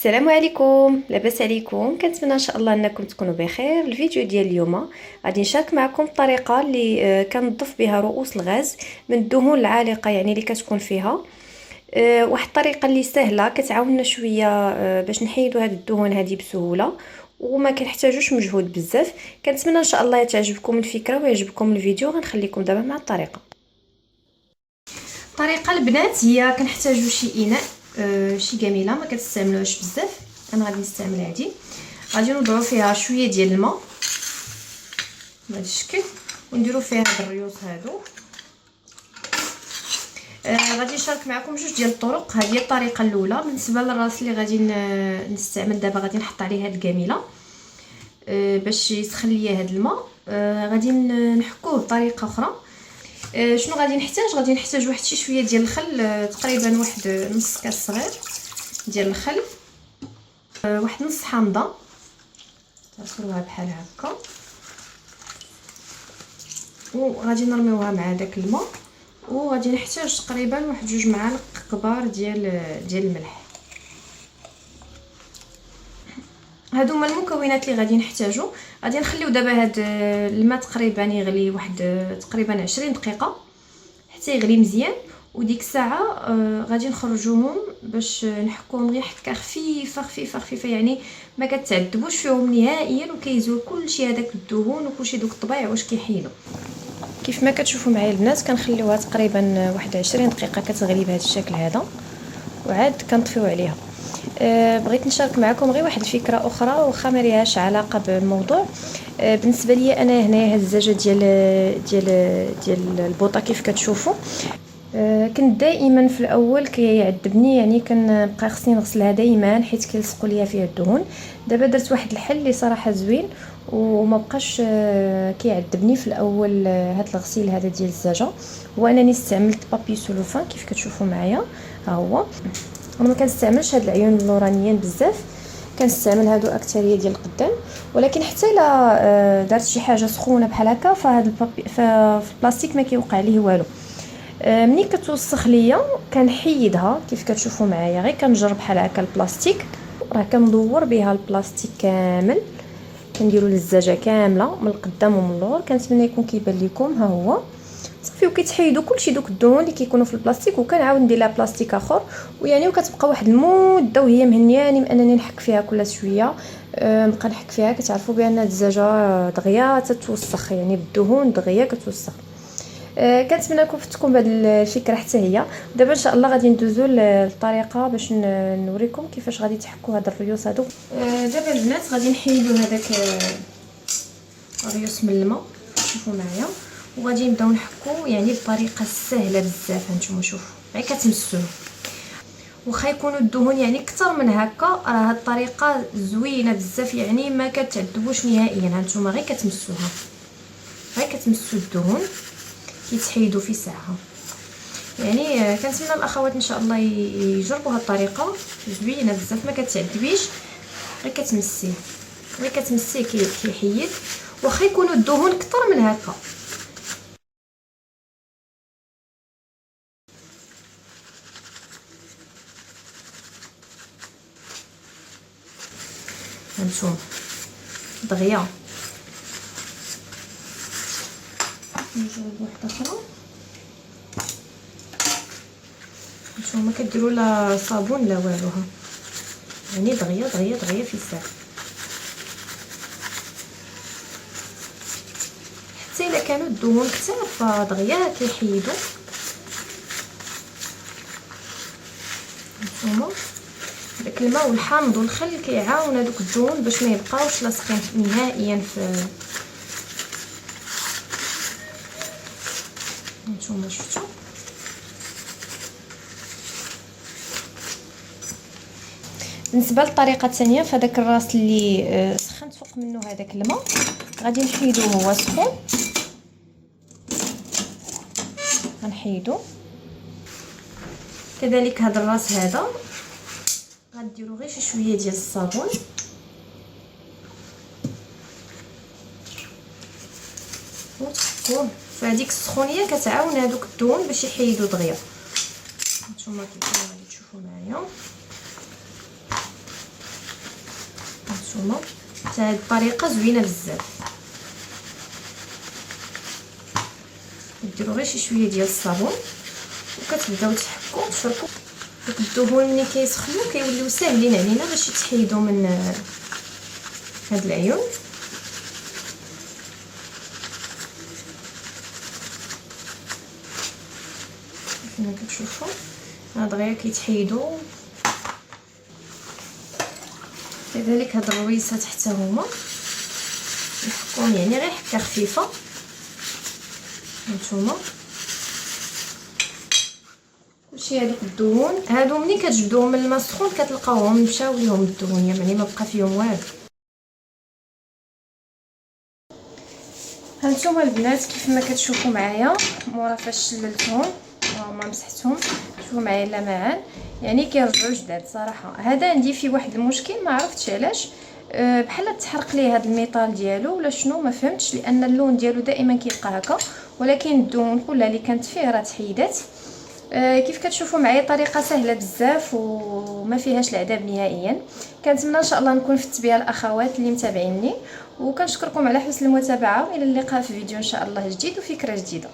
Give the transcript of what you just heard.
السلام عليكم، لاباس عليكم؟ كنتمنى ان شاء الله انكم تكونوا بخير. الفيديو ديال اليوم غادي نشارك معكم الطريقه اللي كنظف بها رؤوس الغاز من الدهون العالقه، يعني اللي كتكون فيها. واحد الطريقه اللي سهله كتعاوننا شويه باش نحيدوا هاد الدهون هذه بسهوله، وما كنحتاجوش مجهود بزاف. كنتمنى ان شاء الله تعجبكم الفكره ويعجبكم الفيديو. غنخليكم دابا مع الطريقه. الطريقه البنات هي كنحتاجو شي اناء، شي جميله ما كتستعملوهاش بزاف. انا غادي نستعمل هادي. غادي نوضعوا فيها شويه ديال الماء بهذا الشكل، ونديروا فيها هاد الريوس هادو. غادي نشارك معكم جوج ديال الطرق. هذه هي الطريقه الاولى. بالنسبه للراس اللي غادي نستعمل دابا، غادي نحط عليه هاد الجميله باش يسخن ليا هاد الماء. غادي نحكوه بطريقه اخرى. شنو غادي نحتاج واحد شي شويه ديال الخل، تقريبا واحد نص كاس صغير ديال الخل، واحد نص حامضه تعصروها بحال هكا، وغادي نرميوها مع داك الماء. وغادي نحتاج تقريبا واحد جوج معالق كبار ديال الملح. هادو هما المكونات اللي غادي نحتاجو. غادي نخليو دابا هاد الماء تقريبا يغلي واحد تقريبا 20 دقيقه حتى يغلي مزيان. وديك الساعه غادي نخرجوهم باش نحكوهم غير حكه خفيفه خفيفه خفيفه، يعني ما كتعذبوش فيهم نهائيا، وكيزول كلشي هذاك الدهون وكلشي دوك الطبيع واش كيحيدوا. كيف ما كتشوفوا معايا البنات، كنخليوها تقريبا واحد 20 دقيقه كتغلي بهذا الشكل هذا، وعاد كنطفيو عليها. بغيت نشارك معكم غير واحد الفكره اخرى واخا ما ليهاش علاقه بالموضوع. بالنسبه لي انا هنايا هاد الزجاج ديال البوطه كيف كتشوفوا. كنت دائما في الاول كيعذبني، يعني كنبقى خصني نغسلها دائما حيت كيلصقوا ليا فيها الدهون. دابا درت واحد الحل اللي صراحه زوين وما بقاش كيعذبني في الاول هاد الغسيل هذا ديال الزجاجه. وانني استعملت بابي سولوفان كيف كتشوفوا معايا، ها هو. انا ما كنستعملش هاد العيون اللورانيين بزاف، كنستعمل هادو اكثريه ديال القدام. ولكن حتى الا درت شي حاجه سخونه بحال هكا، فهاد البابي في البلاستيك ما كيوقع ليه والو. ملي كتوسخ ليا كنحيدها كيف كتشوفوا معايا، غير كنجر بحال هكا البلاستيك، راه كندور بها البلاستيك كامل، كنديروا للزجاجه كامله من القدام ومن اللور. كنتمنى يكون كيبان لكم، ها هو صافي. وكيتحيدوا كلشي دوك الدهون اللي كيكونوا في البلاستيك، وكنعاود ندير لها بلاستيك اخر، ويعني وكتبقى واحد المده وهي مهنياني من انني نحك فيها كل شويه. نبقى نحك فيها. كتعرفوا بان الدجاجه دغيا تتوسخ، يعني بالدهون دغيا كتوسخ. كنتمنى لكم فتكم بهذه الفكره حتى هي. دابا ان شاء الله غادي ندوزو للطريقه باش نوريكم كيفاش غادي تحكوا هاد الريوس هادو. دابا البنات غادي نحيدوا هذاك الريوس من الماء، شوفوا معايا، وغادي نبداو نحكوا يعني بطريقه سهله بزاف. هانتوما شوفوا غير كتمسوه، واخا يكونوا الدهون يعني اكثر من هكا، راه هاد الطريقه زوينه بزاف، يعني ما كتعذبوش نهائيا. هانتوما غير كتمسوها، غير كتمسوا الدهون كيتحيدوا في ساعه. يعني كنتمنى الاخوات ان شاء الله يجربوا هاد الطريقه، زوينه بزاف، ما كتعذبيش، غير كتمسيه، غير كتمسيه كيحيد، واخا يكونوا الدهون اكثر من هكا. هانتوما دغيا نجرب واحده اخرى. هانتوما كديروا لا صابون لا والو، يعني دغيا دغيا دغيا في الساعه. حتى الا كانوا الدهون كثار فدغيا كيحيدوا. هانتوما داك الماء والحامض والخل كيعاون هذوك الدهون باش ما يبقاوش لاصقين نهائيا في. هانتوما شفتوا. بالنسبه للطريقه الثانيه، فداك الراس اللي سخنت فوق منه هذاك الماء غادي نحيدوه هو سخون، غنحيدو. كذلك هذا الراس هذا غديروا غير شي شويه ديال الصابون، وتحكوه فهاديك السخونيه كتعاون هذوك الدهون باش يحيدوا دغيا. نتوما كيف غادي تشوفوا معايا. هانتوما حتى هاد الطريقه زوينه بزاف. ديروا غير شي شويه ديال الصابون وكتبداو تحكوا تفركوا. داك الدهون ملي كيسخنوا كيوليو ساهلين علينا باش يتحيدوا من هاد العيون. كما كتشوفوا هاد غير كيتحيدوا. كذلك هاد الرويسات حتى هما نحكوهم يعني غير حكه خفيفه. هانتوما كلشي هادوك الدهون هادو ملي كتجبدوهم من الماء السخون كتلقاوهم مشاو ليهم الدهون، يعني ما بقى فيهم والو. هانتوما البنات كيف ما كتشوفوا معايا مورا فاش شللتهم وما مسحتهم، شوفوا معايا اللمعان يعني كيرجعوا جداد صراحه. هذا عندي فيه واحد المشكل ما عرفتش علاش، بحال تحرق ليه هذا الميطال ديالو ولا شنو ما فهمتش، لان اللون ديالو دائما كيبقى هكا ولكن الدهون كلها اللي كانت فيه راه تحيدات. كيف كتشوفوا معايا طريقه سهله بزاف وما فيهاش العذاب نهائيا. كنتمنى ان شاء الله نكون فدت بها الاخوات اللي متابعيني، وكنشكركم على حسن المتابعه، والى اللقاء في فيديو ان شاء الله جديد وفكره جديده.